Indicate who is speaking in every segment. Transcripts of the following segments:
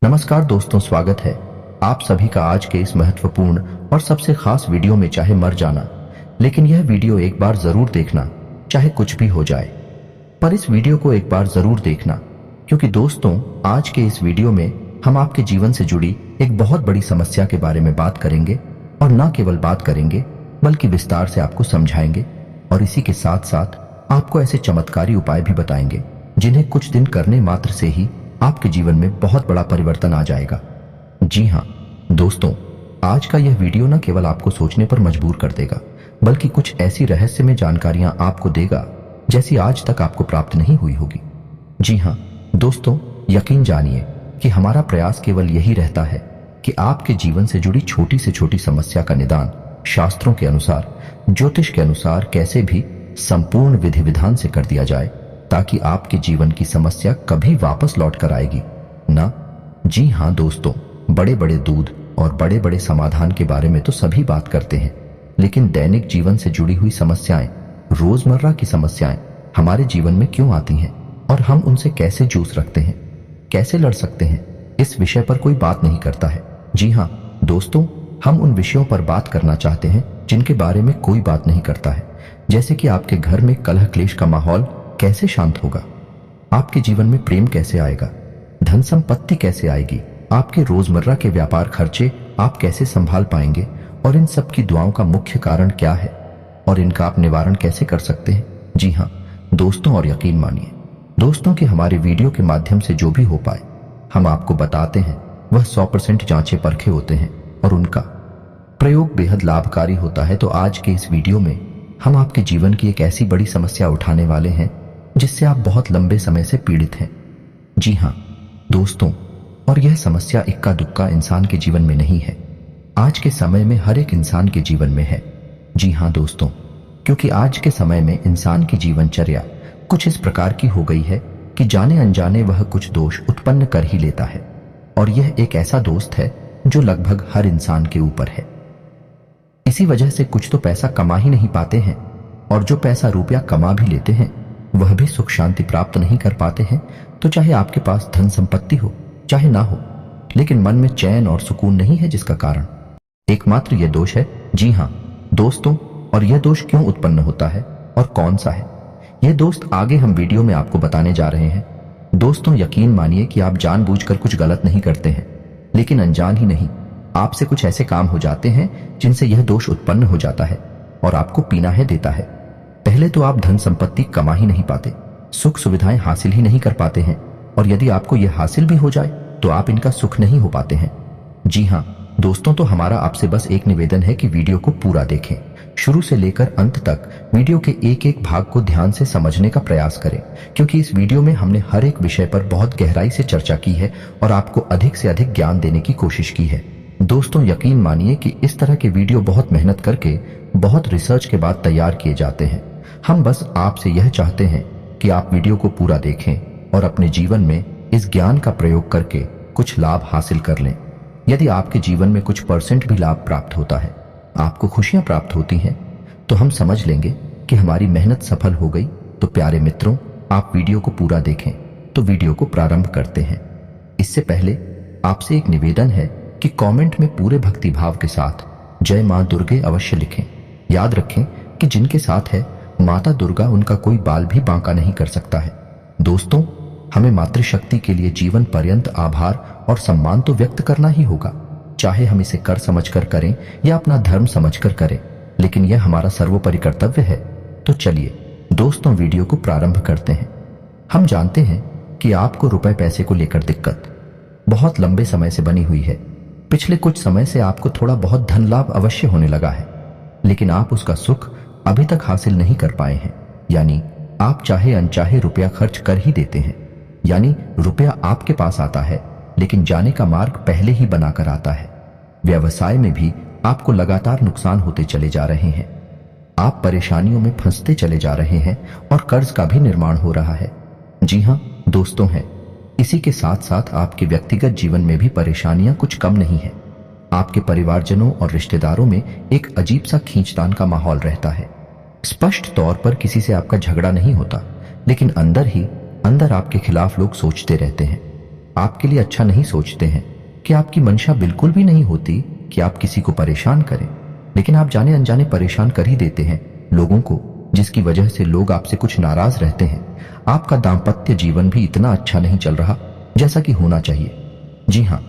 Speaker 1: नमस्कार दोस्तों, स्वागत है आप सभी का आज के इस महत्वपूर्ण और सबसे खास वीडियो में। चाहे मर जाना, लेकिन यह वीडियो एक बार जरूर देखना, चाहे कुछ भी हो जाए, पर इस वीडियो को एक बार जरूर देखना, क्योंकि दोस्तों आज के इस वीडियो में हम आपके जीवन से जुड़ी एक बहुत बड़ी समस्या के बारे में बात करेंगे। और न केवल बात करेंगे बल्कि विस्तार से आपको समझाएंगे और इसी के साथ साथ आपको ऐसे चमत्कारी उपाय भी बताएंगे जिन्हें कुछ दिन करने मात्र से ही आपके जीवन में बहुत बड़ा परिवर्तन आ जाएगा। जी हाँ दोस्तों, आज का यह वीडियो न केवल आपको सोचने पर मजबूर कर देगा, बल्कि कुछ ऐसी रहस्यमय जानकारियां आपको देगा जैसी आज तक आपको प्राप्त नहीं हुई होगी। जी हाँ दोस्तों, यकीन जानिए कि हमारा प्रयास केवल यही रहता है कि आपके जीवन से जुड़ी छोटी से छोटी समस्या का निदान शास्त्रों के अनुसार, ज्योतिष के अनुसार कैसे भी संपूर्ण विधि विधान से कर दिया जाए, ताकि आपके जीवन की समस्या कभी वापस लौट कर आएगी ना। जी हाँ दोस्तों, बड़े बड़े दूध और बड़े बड़े समाधान के बारे में तो सभी बात करते हैं, लेकिन दैनिक जीवन से जुड़ी हुई समस्याएं, रोजमर्रा की समस्याएं हमारे जीवन में क्यों आती हैं और हम उनसे कैसे जूझ रखते हैं, कैसे लड़ सकते हैं, इस विषय पर कोई बात नहीं करता है। जी हाँ दोस्तों, हम उन विषयों पर बात करना चाहते हैं जिनके बारे में कोई बात नहीं करता है, जैसे कि आपके घर में कलह क्लेश का माहौल कैसे शांत होगा, आपके जीवन में प्रेम कैसे आएगा, धन संपत्ति कैसे आएगी, आपके रोजमर्रा के व्यापार खर्चे आप कैसे संभाल पाएंगे, और इन सब की दुआओं का मुख्य कारण क्या है और इनका आप निवारण कैसे कर सकते हैं। जी हाँ दोस्तों, और यकीन मानिए दोस्तों कि हमारे वीडियो के माध्यम से जो भी हो पाए हम आपको बताते हैं वह 100% जांचे परखे होते हैं और उनका प्रयोग बेहद लाभकारी होता है। तो आज के इस वीडियो में हम आपके जीवन की एक ऐसी बड़ी समस्या उठाने वाले हैं जिससे आप बहुत लंबे समय से पीड़ित हैं। जी हाँ दोस्तों, और यह समस्या इक्का दुक्का इंसान के जीवन में नहीं है, आज के समय में हर एक इंसान के जीवन में है। जी हाँ दोस्तों, क्योंकि आज के समय में इंसान की जीवनचर्या कुछ इस प्रकार की हो गई है कि जाने अनजाने वह कुछ दोष उत्पन्न कर ही लेता है, और यह एक ऐसा दोस्त है जो लगभग हर इंसान के ऊपर है। इसी वजह से कुछ तो पैसा कमा ही नहीं पाते हैं, और जो पैसा रुपया कमा भी लेते हैं वह भी सुख शांति प्राप्त नहीं कर पाते हैं। तो चाहे आपके पास धन संपत्ति हो चाहे ना हो, लेकिन मन में चैन और सुकून नहीं है, जिसका कारण एकमात्र यह दोष है। जी हाँ दोस्तों, और यह दोष क्यों उत्पन्न होता है और कौन सा है, यह दोस्त आगे हम वीडियो में आपको बताने जा रहे हैं। दोस्तों यकीन मानिए कि आप जानबूझकर कुछ गलत नहीं करते हैं, लेकिन अनजान ही नहीं आपसे कुछ ऐसे काम हो जाते हैं जिनसे यह दोष उत्पन्न हो जाता है और आपको पीना है देता है। पहले तो आप धन संपत्ति कमा ही नहीं पाते, सुख सुविधाएं हासिल ही नहीं कर पाते हैं, और यदि आपको यह हासिल भी हो जाए तो आप इनका सुख नहीं हो पाते हैं। जी हाँ दोस्तों, तो हमारा आपसे बस एक निवेदन है कि वीडियो को पूरा देखें, शुरू से लेकर अंत तक वीडियो के एक एक भाग को ध्यान से समझने का प्रयास करें, क्योंकि इस वीडियो में हमने हर एक विषय पर बहुत गहराई से चर्चा की है और आपको अधिक से अधिक ज्ञान देने की कोशिश की है। दोस्तों यकीन मानिए कि इस तरह के वीडियो बहुत मेहनत करके, बहुत रिसर्च के बाद तैयार किए जाते हैं। हम बस आपसे यह चाहते हैं कि आप वीडियो को पूरा देखें और अपने जीवन में इस ज्ञान का प्रयोग करके कुछ लाभ हासिल कर लें। यदि आपके जीवन में कुछ % भी लाभ प्राप्त होता है, आपको खुशियां प्राप्त होती हैं, तो हम समझ लेंगे कि हमारी मेहनत सफल हो गई। तो प्यारे मित्रों, आप वीडियो को पूरा देखें। तो वीडियो को प्रारंभ करते हैं। इससे पहले आपसे एक निवेदन है कि कमेंट में पूरे भक्तिभाव के साथ जय मां दुर्गे अवश्य लिखें। याद रखें कि जिनके साथ है माता दुर्गा, उनका कोई बाल भी बांका नहीं कर सकता है। दोस्तों, हमें मातृशक्ति के लिए जीवन पर्यंत आभार और सम्मान तो व्यक्त करना ही होगा, चाहे हम इसे कर समझकर करें या अपना धर्म समझकर करें, लेकिन यह हमारा सर्वोपरि कर्तव्य है। तो चलिए दोस्तों, वीडियो को प्रारंभ करते हैं। हम जानते हैं कि आपको रुपए पैसे को लेकर दिक्कत बहुत लंबे समय से बनी हुई है। पिछले कुछ समय से आपको थोड़ा बहुत धन लाभ अवश्य होने लगा है, लेकिन आप उसका सुख अभी तक हासिल नहीं कर पाए हैं। यानी आप चाहे अनचाहे रुपया खर्च कर ही देते हैं, यानी रुपया आपके पास आता है लेकिन जाने का मार्ग पहले ही बनाकर आता है। व्यवसाय में भी आपको लगातार नुकसान होते चले जा रहे हैं, आप परेशानियों में फंसते चले जा रहे हैं और कर्ज का भी निर्माण हो रहा है। जी हाँ दोस्तों, है इसी के साथ साथ आपके व्यक्तिगत जीवन में भी परेशानियां कुछ कम नहीं है। आपके परिवारजनों और रिश्तेदारों में एक अजीब सा खींचतान का माहौल रहता है। स्पष्ट तौर पर किसी से आपका झगड़ा नहीं होता, लेकिन अंदर ही अंदर आपके खिलाफ लोग सोचते रहते हैं। आपके लिए अच्छा नहीं सोचते हैं, कि आपकी मंशा बिल्कुल भी नहीं होती कि आप किसी को परेशान करें, लेकिन आप जाने अनजाने परेशान कर ही देते हैं लोगों को, जिसकी वजह से लोग आपसे कुछ नाराज रहते हैं। आपका दाम्पत्य जीवन भी इतना अच्छा नहीं चल रहा जैसा कि होना चाहिए। जी हाँ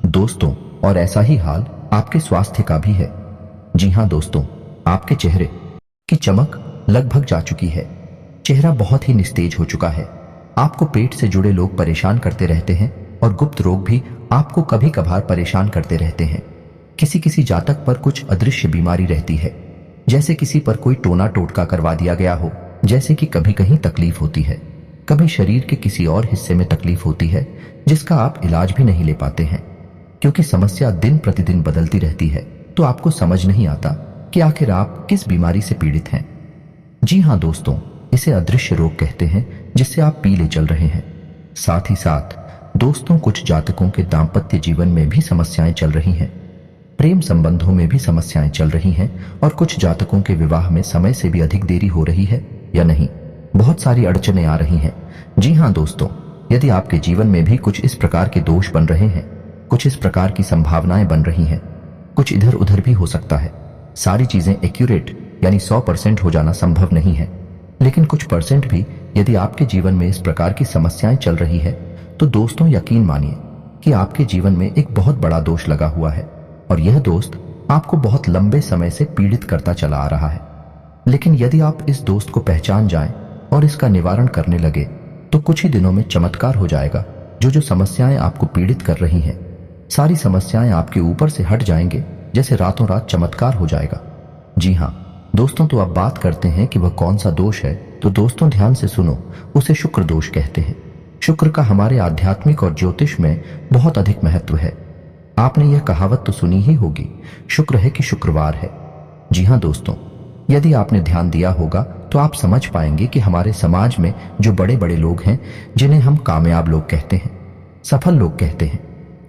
Speaker 1: दोस्तों, और ऐसा ही हाल आपके स्वास्थ्य का भी है। जी हाँ दोस्तों, आपके चेहरे की चमक लगभग जा चुकी है। चेहरा बहुत ही निस्तेज हो चुका है। आपको पेट से जुड़े लोग परेशान करते रहते हैं और गुप्त रोग भी आपको कभी कभार परेशान करते रहते हैं। किसी किसी जातक पर कुछ अदृश्य बीमारी रहती है, जैसे किसी पर कोई टोना टोटका करवा दिया गया हो। जैसे कि कभी कहीं तकलीफ होती है, कभी शरीर के किसी और हिस्से में तकलीफ होती है जिसका आप इलाज भी नहीं ले पाते हैं, क्योंकि समस्या दिन प्रतिदिन बदलती रहती है। तो आपको समझ नहीं आता कि आखिर आप किस बीमारी से पीड़ित हैं। जी हाँ दोस्तों, इसे अदृश्य रोग कहते हैं, जिससे आप पीले चल रहे हैं। साथ ही साथ दोस्तों, कुछ जातकों के दाम्पत्य जीवन में भी समस्याएं चल रही हैं, प्रेम संबंधों में भी समस्याएं चल रही हैं, और कुछ जातकों के विवाह में समय से भी अधिक देरी हो रही है या नहीं, बहुत सारी अड़चनें आ रही हैं। जी हाँ दोस्तों, यदि आपके जीवन में भी कुछ इस प्रकार के दोष बन रहे हैं, कुछ इस प्रकार की संभावनाएं बन रही हैं, कुछ इधर उधर भी हो सकता है। सारी चीजें एक्यूरेट यानी 100% हो जाना संभव नहीं है, लेकिन कुछ परसेंट भी यदि आपके जीवन में इस प्रकार की समस्याएं चल रही है, तो दोस्तों यकीन मानिए कि आपके जीवन में एक बहुत बड़ा दोष लगा हुआ है, और यह दोस्त आपको बहुत लंबे समय से पीड़ित करता चला आ रहा है। लेकिन यदि आप इस दोस्त को पहचान जाएं और इसका निवारण करने लगे, तो कुछ ही दिनों में चमत्कार हो जाएगा। जो समस्याएं आपको पीड़ित कर रही हैं, सारी समस्याएं आपके ऊपर से हट जाएंगे, जैसे रातों रात चमत्कार हो जाएगा। जी हाँ दोस्तों, तो अब बात करते हैं कि वह कौन सा दोष है। तो दोस्तों ध्यान से सुनो, उसे शुक्र दोष कहते हैं। शुक्र का हमारे आध्यात्मिक और ज्योतिष में बहुत अधिक महत्व है। आपने यह कहावत तो सुनी ही होगी, शुक्र है कि शुक्रवार है। जी हाँ दोस्तों, यदि आपने ध्यान दिया होगा तो आप समझ पाएंगे कि हमारे समाज में जो बड़े बड़े लोग हैं, जिन्हें हम कामयाब लोग कहते हैं, सफल लोग कहते हैं,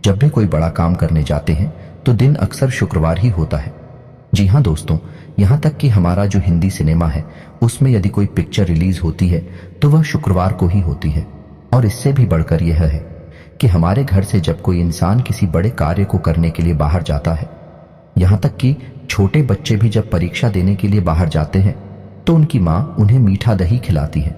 Speaker 1: जब भी कोई बड़ा काम करने जाते हैं तो दिन अक्सर शुक्रवार ही होता है। जी हाँ दोस्तों, यहाँ तक कि हमारा जो हिंदी सिनेमा है, उसमें यदि कोई पिक्चर रिलीज होती है तो वह शुक्रवार को ही होती है। और इससे भी बढ़कर यह है कि हमारे घर से जब कोई इंसान किसी बड़े कार्य को करने के लिए बाहर जाता है, यहाँ तक कि छोटे बच्चे भी जब परीक्षा देने के लिए बाहर जाते हैं, तो उनकी माँ उन्हें मीठा दही खिलाती है।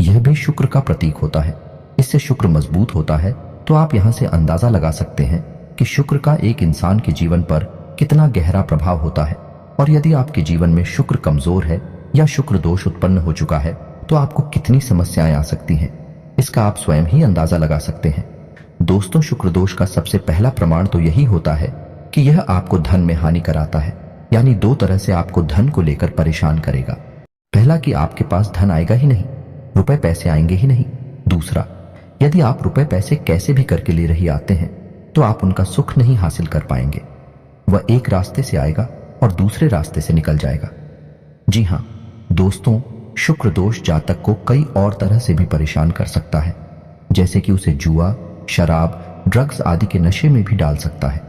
Speaker 1: यह भी शुक्र का प्रतीक होता है। इससे शुक्र मजबूत होता है। तो आप यहाँ से अंदाजा लगा सकते हैं कि शुक्र का एक इंसान के जीवन पर कितना गहरा प्रभाव होता है। और यदि आपके जीवन में शुक्र कमजोर है या शुक्र दोष उत्पन्न हो चुका है, तो आपको कितनी समस्याएं आ सकती हैं, इसका आप स्वयं ही अंदाजा लगा सकते हैं। दोस्तों, शुक्र दोष का सबसे पहला प्रमाण तो यही होता है कि यह आपको धन में हानि कराता है, यानी दो तरह से आपको धन को लेकर परेशान करेगा। पहला कि आपके पास धन आएगा ही नहीं, रुपए पैसे आएंगे ही नहीं। दूसरा, यदि आप रुपए पैसे कैसे भी करके ले रही आते हैं, तो आप उनका सुख नहीं हासिल कर पाएंगे। वह एक रास्ते से आएगा और दूसरे रास्ते से निकल जाएगा। जी हाँ दोस्तों, शुक्र दोष जातक को कई और तरह से भी परेशान कर सकता है, जैसे कि उसे जुआ, शराब, ड्रग्स आदि के नशे में भी डाल सकता है।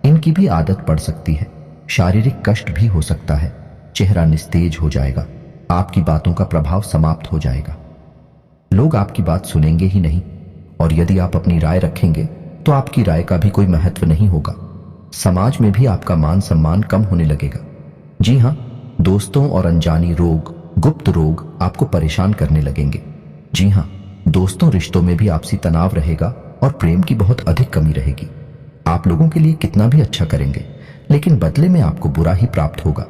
Speaker 1: इनकी भी आदत पड़ सकती है। शारीरिक कष्ट भी हो सकता है। चेहरा निस्तेज हो जाएगा। आपकी बातों का प्रभाव समाप्त हो जाएगा। लोग आपकी बात सुनेंगे ही नहीं, और यदि आप अपनी राय रखेंगे तो आपकी राय का भी कोई महत्व नहीं होगा। समाज में भी आपका मान सम्मान कम होने लगेगा। जी हाँ दोस्तों, और अनजानी रोग, गुप्त रोग आपको परेशान करने लगेंगे। जी हाँ दोस्तों, रिश्तों में भी आपसी तनाव रहेगा और प्रेम की बहुत अधिक कमी रहेगी। आप लोगों के लिए कितना भी अच्छा करेंगे, लेकिन बदले में आपको बुरा ही प्राप्त होगा।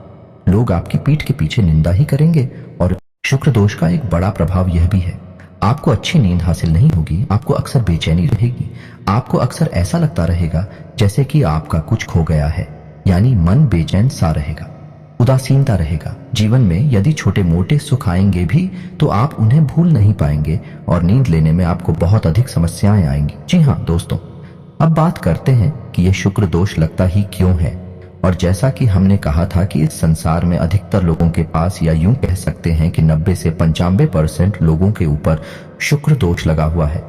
Speaker 1: लोग आपकी पीठ के पीछे निंदा ही करेंगे। और शुक्र दोष का एक बड़ा प्रभाव यह भी है, आपको अच्छी नींद हासिल नहीं होगी। आपको अक्सर बेचैनी रहेगी। आपको अक्सर ऐसा लगता रहेगा जैसे कि आपका कुछ खो गया है, यानी मन बेचैन सा रहेगा, उदासीनता रहेगा। जीवन में यदि छोटे मोटे सुख आएंगे भी तो आप उन्हें भूल नहीं पाएंगे, और नींद लेने में आपको बहुत अधिक समस्याएं आएंगी। जी हाँ दोस्तों, अब बात करते हैं कि यह शुक्र दोष लगता ही क्यों है। और जैसा कि हमने कहा था कि इस संसार में अधिकतर लोगों के पास, या यूं कह सकते हैं कि 90 से 95% लोगों के ऊपर शुक्र दोष लगा हुआ है।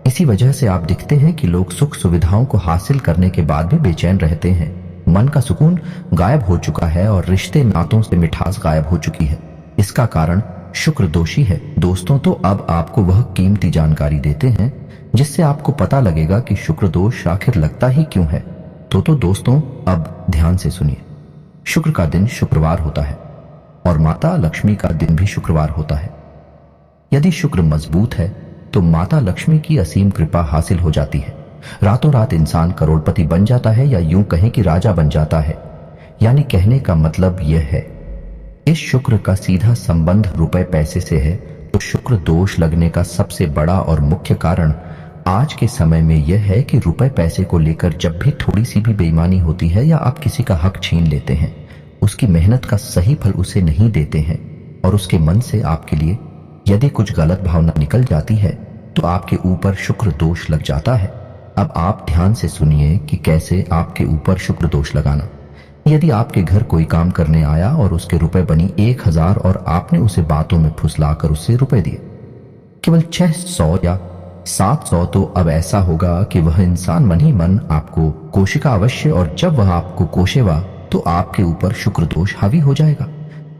Speaker 1: इसी वजह से आप दिखते हैं कि लोग सुख सुविधाओं को हासिल करने के बाद भी बेचैन रहते हैं। मन का सुकून गायब हो चुका है और रिश्ते नातों से मिठास गायब हो चुकी है। इसका कारण शुक्र दोषी है। दोस्तों, तो अब आपको वह कीमती जानकारी देते हैं जिससे आपको पता लगेगा कि शुक्र दोष आखिर लगता ही क्यों है। तो दोस्तों अब ध्यान से सुनिए। शुक्र का दिन शुक्रवार होता है और माता लक्ष्मी का दिन भी शुक्रवार होता है। यदि शुक्र मजबूत है तो माता लक्ष्मी की असीम कृपा हासिल हो जाती है। रातों रात इंसान करोड़पति बन जाता है या यूं कहें कि राजा बन जाता है। यानी कहने का मतलब यह है, इस शुक्र का सीधा संबंध रुपए पैसे से है। तो शुक्र दोष लगने का सबसे बड़ा और मुख्य कारण आज के समय में यह है कि रुपए पैसे को लेकर जब भी थोड़ी सी भी बेईमानी होती है या आप किसी का हक छीन लेते हैं, उसकी मेहनत का सही फल उसे नहीं देते हैं और उसके मन से आपके लिए यदि कुछ गलत भावना निकल जाती है तो आपके ऊपर शुक्र दोष लग जाता है। अब आप ध्यान से सुनिए कि कैसे आपके ऊपर शुक्र दोष लगाना। यदि आपके घर कोई काम करने आया और उसके रुपए बनी 1000 और आपने उसे बातों में फुसलाकर उससे रुपए दिए केवल 600 या 700, तो अब ऐसा होगा कि वह इंसान मन ही मन आपको कोशिका अवश्य, और जब वह आपको कोशेगा तो आपके ऊपर शुक्र दोष हावी हो जाएगा।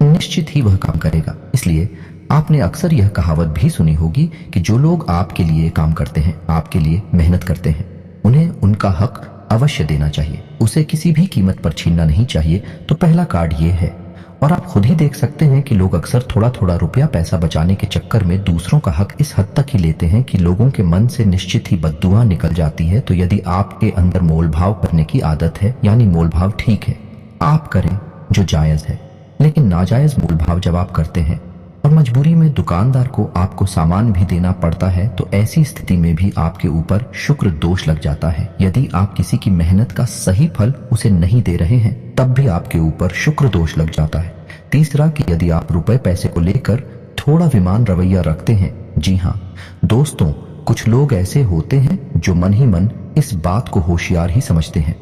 Speaker 1: निश्चित ही वह काम करेगा। इसलिए आपने अक्सर यह कहावत भी सुनी होगी कि जो लोग आपके लिए काम करते हैं, आपके लिए मेहनत करते हैं, उन्हें उनका हक अवश्य देना चाहिए, उसे किसी भी कीमत पर छीनना नहीं चाहिए। तो पहला कार्ड ये है। और आप खुद ही देख सकते हैं कि लोग अक्सर थोड़ा थोड़ा रुपया पैसा बचाने के चक्कर में दूसरों का हक इस हद तक ही लेते हैं कि लोगों के मन से निश्चित ही बद्दुआ निकल जाती है। तो यदि आपके अंदर मोलभाव करने की आदत है, यानी मोलभाव ठीक है, आप करें जो जायज है, लेकिन नाजायज मोलभाव जब आप करते हैं और मजबूरी में दुकानदार को आपको सामान भी देना पड़ता है, तो ऐसी स्थिति में भी आपके ऊपर शुक्र दोष लग जाता है। यदि आप किसी की मेहनत का सही फल उसे नहीं दे रहे हैं, तब भी आपके ऊपर शुक्र दोष लग जाता है। तीसरा कि यदि आप रुपए पैसे को लेकर थोड़ा विमान रवैया रखते हैं। जी हाँ दोस्तों, कुछ लोग ऐसे होते हैं जो मन ही मन इस बात को होशियार ही समझते हैं।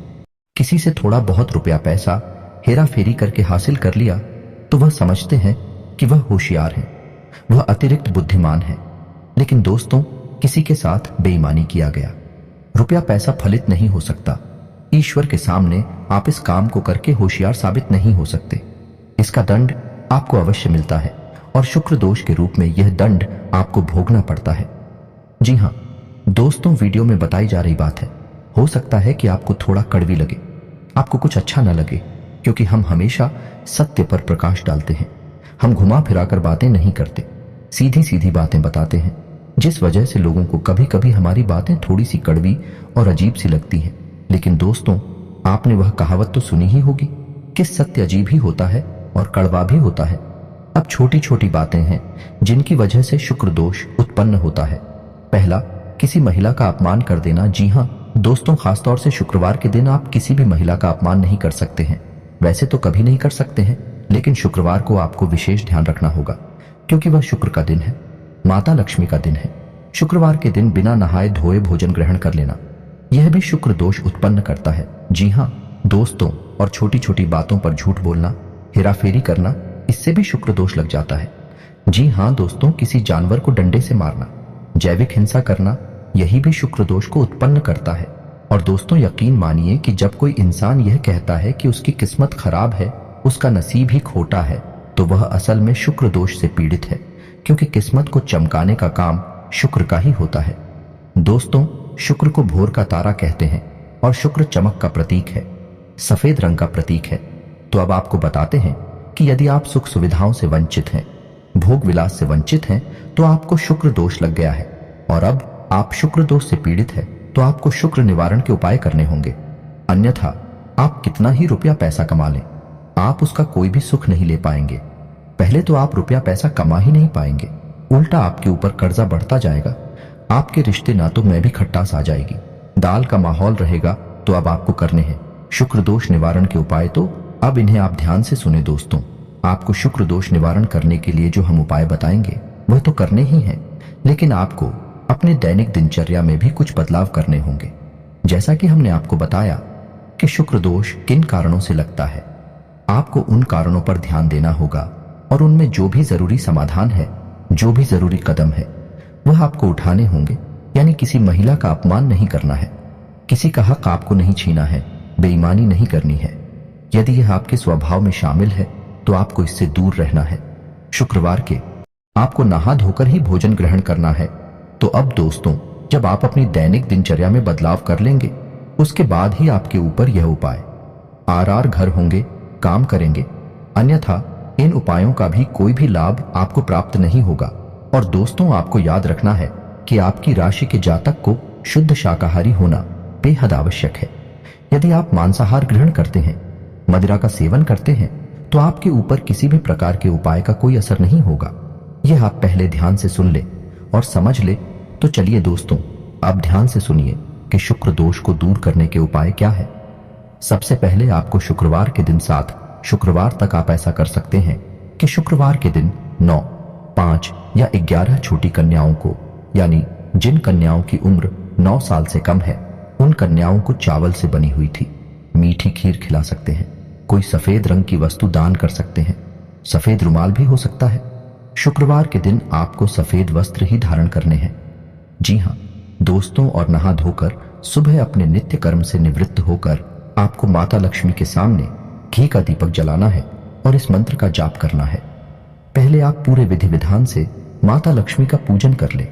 Speaker 1: किसी से थोड़ा बहुत रुपया पैसा हेरा फेरी करके हासिल कर लिया तो वह समझते हैं कि वह होशियार है, वह अतिरिक्त बुद्धिमान है। लेकिन दोस्तों, किसी के साथ बेईमानी किया गया रुपया पैसा फलित नहीं हो सकता। ईश्वर के सामने आप इस काम को करके होशियार साबित नहीं हो सकते। इसका दंड आपको अवश्य मिलता है और शुक्र दोष के रूप में यह दंड आपको भोगना पड़ता है। जी हाँ दोस्तों, वीडियो में बताई जा रही बात है। हो सकता है कि आपको थोड़ा कड़वी लगे, आपको कुछ अच्छा न लगे, क्योंकि हम हमेशा सत्य पर प्रकाश डालते हैं। हम घुमा फिराकर बातें नहीं करते, सीधी सीधी बातें बताते हैं, जिस वजह से लोगों को कभी कभी हमारी बातें थोड़ी सी कड़वी और अजीब सी लगती हैं। लेकिन दोस्तों, आपने वह कहावत तो सुनी ही होगी कि सत्य अजीब ही होता है और कड़वा भी होता है। अब छोटी छोटी बातें हैं जिनकी वजह से शुक्र दोष उत्पन्न होता है। पहला, किसी महिला का अपमान कर देना। जी हाँ दोस्तों, खासतौर से शुक्रवार के दिन आप किसी भी महिला का अपमान नहीं कर सकते हैं। वैसे तो कभी नहीं कर सकते हैं, लेकिन शुक्रवार को आपको विशेष ध्यान रखना होगा, क्योंकि वह शुक्र का दिन है, माता लक्ष्मी का दिन है। शुक्रवार के दिन बिना नहाए धोए भोजन ग्रहण कर लेना, यह भी शुक्र दोष उत्पन्न करता है। जी हाँ दोस्तों, और छोटी छोटी बातों पर झूठ बोलना, हेराफेरी करना, इससे भी शुक्र दोष लग जाता है। जी हाँ दोस्तों, किसी जानवर को डंडे से मारना, जैविक हिंसा करना, यही भी शुक्र दोष को उत्पन्न करता है। और दोस्तों, यकीन मानिए कि जब कोई इंसान यह कहता है कि उसकी किस्मत खराब है, उसका नसीब ही खोटा है, तो वह असल में शुक्र दोष से पीड़ित है, क्योंकि किस्मत को चमकाने का काम शुक्र का ही होता है। दोस्तों, शुक्र को भोर का तारा कहते हैं और शुक्र चमक का प्रतीक है, सफेद रंग का प्रतीक है। तो अब आपको बताते हैं कि यदि आप सुख सुविधाओं से वंचित हैं, भोग विलास से वंचित हैं, तो आपको शुक्र दोष लग गया है। और अब आप शुक्र दोष से पीड़ित है तो आपको शुक्र निवारण के उपाय करने होंगे। अन्यथा आप कितना ही रुपया पैसा कमा लें, आप उसका कोई भी सुख नहीं ले पाएंगे। पहले तो आप रुपया पैसा कमा ही नहीं पाएंगे, उल्टा आपके ऊपर कर्जा बढ़ता जाएगा, आपके रिश्ते नातों में भी खट्टास आ जाएगी, दाल का माहौल रहेगा। तो अब आपको करने हैं शुक्र दोष निवारण के उपाय। तो अब इन्हें आप ध्यान से सुने दोस्तों। आपको शुक्र दोष निवारण करने के लिए जो हम उपाय बताएंगे वह तो करने ही हैं, लेकिन आपको अपने दैनिक दिनचर्या में भी कुछ बदलाव करने होंगे। जैसा कि हमने आपको बताया कि शुक्र दोष किन कारणों से लगता है, आपको उन कारणों पर ध्यान देना होगा और उनमें जो भी जरूरी समाधान है, जो भी जरूरी कदम है, वह आपको उठाने होंगे। यानी किसी महिला का अपमान नहीं करना है, किसी का हक आपको नहीं छीना है, बेईमानी नहीं करनी है। यदि यह आपके स्वभाव में शामिल है तो आपको इससे दूर रहना है। शुक्रवार के आपको नहा धोकर ही भोजन ग्रहण करना है। तो अब दोस्तों, जब आप अपनी दैनिक दिनचर्या में बदलाव कर लेंगे, उसके बाद ही आपके ऊपर यह उपाय आर घर होंगे, काम करेंगे। अन्यथा इन उपायों का भी कोई भी लाभ आपको प्राप्त नहीं होगा। और दोस्तों, आपको याद रखना है कि आपकी राशि के जातक को शुद्ध शाकाहारी होना बेहद आवश्यक है। यदि आप मांसाहार ग्रहण करते हैं, मदिरा का सेवन करते हैं, तो आपके ऊपर किसी भी प्रकार के उपाय का कोई असर नहीं होगा। यह आप पहले ध्यान से सुन ले और समझ ले। तो चलिए दोस्तों, अब ध्यान से सुनिए कि शुक्र दोष को दूर करने के उपाय क्या है। सबसे पहले आपको शुक्रवार के दिन 7 शुक्रवार तक आप ऐसा कर सकते हैं कि शुक्रवार के दिन 9, 5 या 11 छोटी कन्याओं को, यानी जिन कन्याओं की उम्र 9 साल से कम है, उन कन्याओं को चावल से बनी हुई थी मीठी खीर खिला सकते हैं। कोई सफेद रंग की वस्तु दान कर सकते हैं। सफेद रुमाल भी हो सकता है। शुक्रवार के दिन आपको सफेद वस्त्र ही धारण करने हैं। जी हाँ दोस्तों, और नहा धोकर सुबह अपने नित्य कर्म से निवृत्त होकर आपको माता लक्ष्मी के सामने घी का दीपक जलाना है और इस मंत्र का जाप करना है। पहले आप पूरे विधि विधान से माता लक्ष्मी का पूजन कर ले।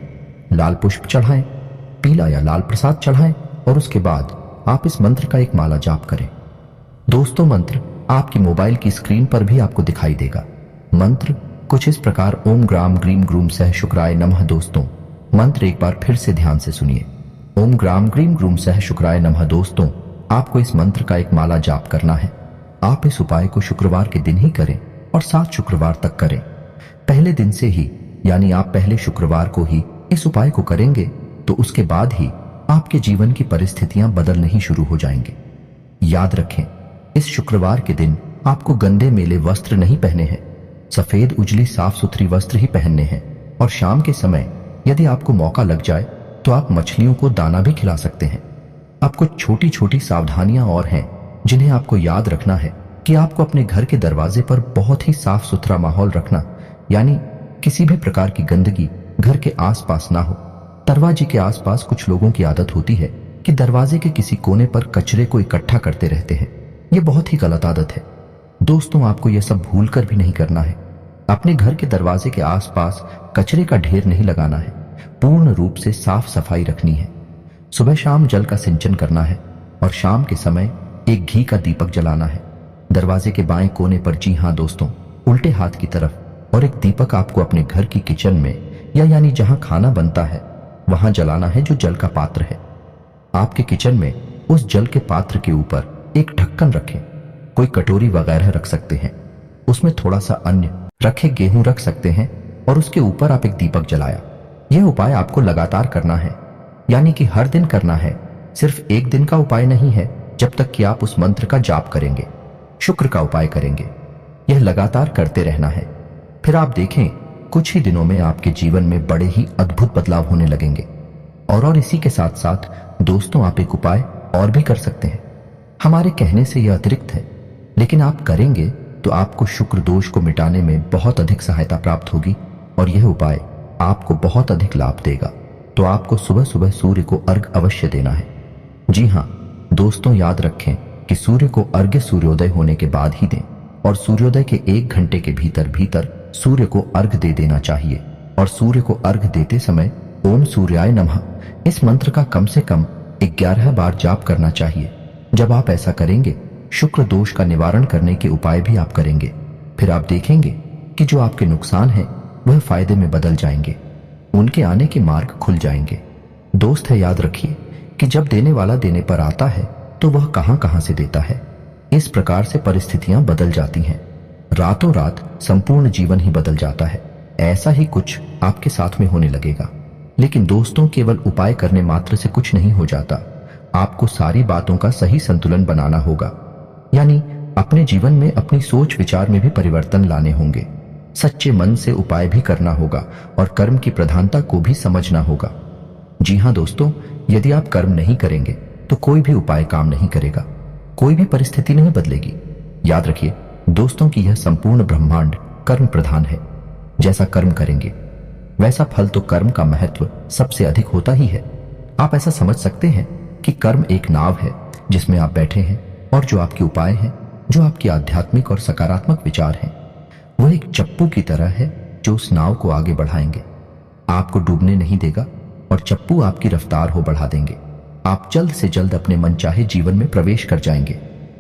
Speaker 1: लाल पुष्प चढ़ाएं, पीला या लाल प्रसाद चढ़ाएं और उसके बाद आप इस मंत्र का एक माला जाप करें। दोस्तों, मंत्र आपकी मोबाइल की स्क्रीन पर भी आपको दिखाई देगा। मंत्र कुछ इस प्रकार ओम ग्राम ग्रीम ग्रूम सह शुक्राय नमः। दोस्तों, मंत्र एक बार फिर से ध्यान से सुनिए। ओम ग्राम ग्रीम ग्रूम सह शुक्राय नमः। दोस्तों, आपको इस मंत्र का एक माला जाप करना है। आप इस उपाय को शुक्रवार के दिन ही करें और 7 शुक्रवार तक करें। पहले दिन से ही, यानी आप पहले शुक्रवार को ही इस उपाय को करेंगे तो उसके बाद ही आपके जीवन की परिस्थितियां बदलने ही शुरू हो जाएंगे। याद रखें, इस शुक्रवार के दिन आपको गंदे मेले वस्त्र नहीं पहने हैं। सफेद उजली साफ सुथरी वस्त्र ही पहनने हैं। और शाम के समय यदि आपको मौका लग जाए तो आप मछलियों को दाना भी खिला सकते हैं। अब कुछ छोटी छोटी सावधानियां और हैं जिन्हें आपको याद रखना है कि आपको अपने घर के दरवाजे पर बहुत ही साफ सुथरा माहौल रखना, यानी किसी भी प्रकार की गंदगी घर के आसपास ना हो। दरवाजे के आसपास कुछ लोगों की आदत होती है कि दरवाजे के किसी कोने पर कचरे को इकट्ठा करते रहते हैं। यह बहुत ही गलत आदत है। दोस्तों, आपको यह सब भूलकर भी नहीं करना है। अपने घर के दरवाजे के आसपास कचरे का ढेर नहीं लगाना है। पूर्ण रूप से साफ सफाई रखनी है। सुबह शाम जल का सिंचन करना है और शाम के समय एक घी का दीपक जलाना है। दरवाजे के बाएं कोने पर, जी हाँ दोस्तों, उल्टे हाथ की तरफ, और एक दीपक आपको अपने घर की किचन में या यानी जहां खाना बनता है वहां जलाना है जो जल का पात्र है। आपके किचन में उस जल के पात्र के ऊपर एक ढक्कन रखें। कोई कटोरी वगैरह रख सकते हैं। उसमें थोड़ा सा अन्न रखे गेहूं रख सकते हैं और उसके ऊपर आप एक दीपक जलाया। यह उपाय आपको लगातार करना है, यानी कि हर दिन करना है। सिर्फ एक दिन का उपाय नहीं है जब तक कि आप उस मंत्र का जाप करेंगे, शुक्र का उपाय करेंगे। यह लगातार करते रहना है। फिर आप देखें, कुछ ही दिनों में आपके जीवन में बड़े ही अद्भुत बदलाव होने लगेंगे। और इसी के साथ साथ दोस्तों, आप एक उपाय और भी कर सकते हैं। हमारे कहने से यह अतिरिक्त है, लेकिन आप करेंगे तो आपको शुक्र दोष को मिटाने में बहुत अधिक सहायता प्राप्त होगी और यह उपाय आपको बहुत अधिक लाभ देगा। तो आपको सुबह सुबह सूर्य को अर्घ्य अवश्य देना है। जी हाँ दोस्तों, याद रखें कि सूर्य को अर्घ्य सूर्योदय होने के बाद ही दें और सूर्योदय के 1 घंटे के भीतर भीतर सूर्य को अर्घ्य दे देना चाहिए। और सूर्य को अर्घ्य देते समय ओम सूर्याय नमः इस मंत्र का कम से कम 11 बार जाप करना चाहिए। जब आप ऐसा करेंगे, शुक्र दोष का निवारण करने के उपाय भी आप करेंगे, फिर आप देखेंगे कि जो आपके नुकसान है वह फायदे में बदल जाएंगे। उनके आने के मार्ग खुल जाएंगे। दोस्त है, याद रखिए कि जब देने वाला देने पर आता है तो वह कहां कहां से देता है। इस प्रकार से परिस्थितियां बदल जाती हैं। रातों रात संपूर्ण जीवन ही बदल जाता है। ऐसा ही कुछ आपके साथ में होने लगेगा। लेकिन दोस्तों, केवल उपाय करने मात्र से कुछ नहीं हो जाता। आपको सारी बातों का सही संतुलन बनाना होगा, यानी अपने जीवन में अपनी सोच विचार में भी परिवर्तन लाने होंगे। सच्चे मन से उपाय भी करना होगा और कर्म की प्रधानता को भी समझना होगा। जी हाँ दोस्तों, यदि आप कर्म नहीं करेंगे तो कोई भी उपाय काम नहीं करेगा, कोई भी परिस्थिति नहीं बदलेगी। याद रखिए दोस्तों कि यह संपूर्ण ब्रह्मांड कर्म प्रधान है। जैसा कर्म करेंगे वैसा फल, तो कर्म का महत्व सबसे अधिक होता ही है। आप ऐसा समझ सकते हैं कि कर्म एक नाव है जिसमें आप बैठे हैं और जो आपके उपाय हैं, जो आपके आध्यात्मिक और सकारात्मक विचार हैं, वह एक चप्पू की तरह है जो उस नाव को आगे बढ़ाएंगे, आपको डूबने नहीं देगा। और चप्पू आपकी रफ्तार हो बढ़ा देंगे। आप जल्द से जल्द अपने मनचाहे जीवन में प्रवेश कर जाएंगे,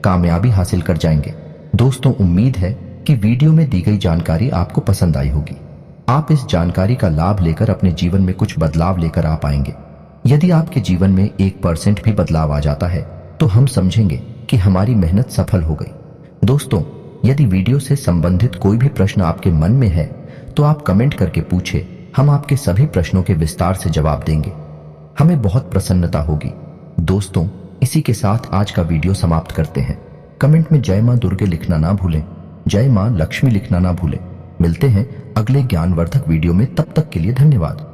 Speaker 1: कामयाबी हासिल कर जाएंगे। दोस्तों, उम्मीद है कि वीडियो में दी गई जानकारी आपको पसंद आई होगी। आप इस जानकारी का लाभ लेकर अपने जीवन में कुछ बदलाव लेकर आ पाएंगे। यदि आपके जीवन में 1% भी बदलाव आ जाता है तो हम समझेंगे कि हमारी मेहनत सफल हो गई। दोस्तों, यदि वीडियो से संबंधित कोई भी प्रश्न आपके मन में है तो आप कमेंट करके पूछे, हम आपके सभी प्रश्नों के विस्तार से जवाब देंगे। हमें बहुत प्रसन्नता होगी। दोस्तों, इसी के साथ आज का वीडियो समाप्त करते हैं। कमेंट में जय मां दुर्गे लिखना ना भूलें, जय मां लक्ष्मी लिखना ना भूलें। मिलते हैं अगले ज्ञानवर्धक वीडियो में, तब तक के लिए धन्यवाद।